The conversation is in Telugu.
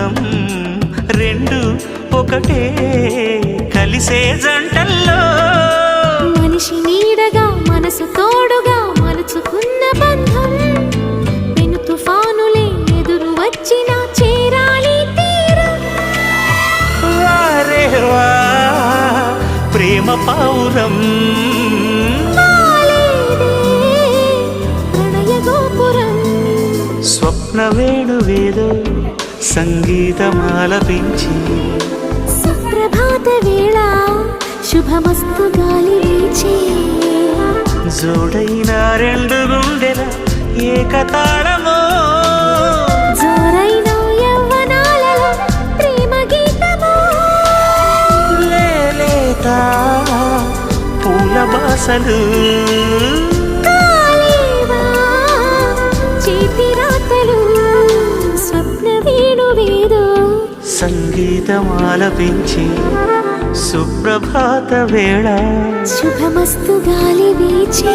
బంధం రెండు ఒకటే కలిసే జంటల్లో మనిషి నీడగా మనసు తోడుగా మలుచుకున్న బంధం పెను తుఫానులే ఎదురు వచ్చినా చేరాలి తీరం. వారే వా ప్రేమ పౌరం వాలేదే ప్రణయ గోపురం. స్వప్న వేణువేదో సంగీతమాలపించి సుప్రభాత వేళ శుభమస్తు గాలి వీచే జోడైన రెండు గుండెల ఏకతాళమో జోరైన యవ్వనాలలో ప్రేమ గీతమో. లేత పూల బాసలు కాలేవా చేతి రాతలు స్వప్న వేణువేదో సంగీతమాలపించి సుప్రభాత వేళ శుభమస్తు గాలి వీచే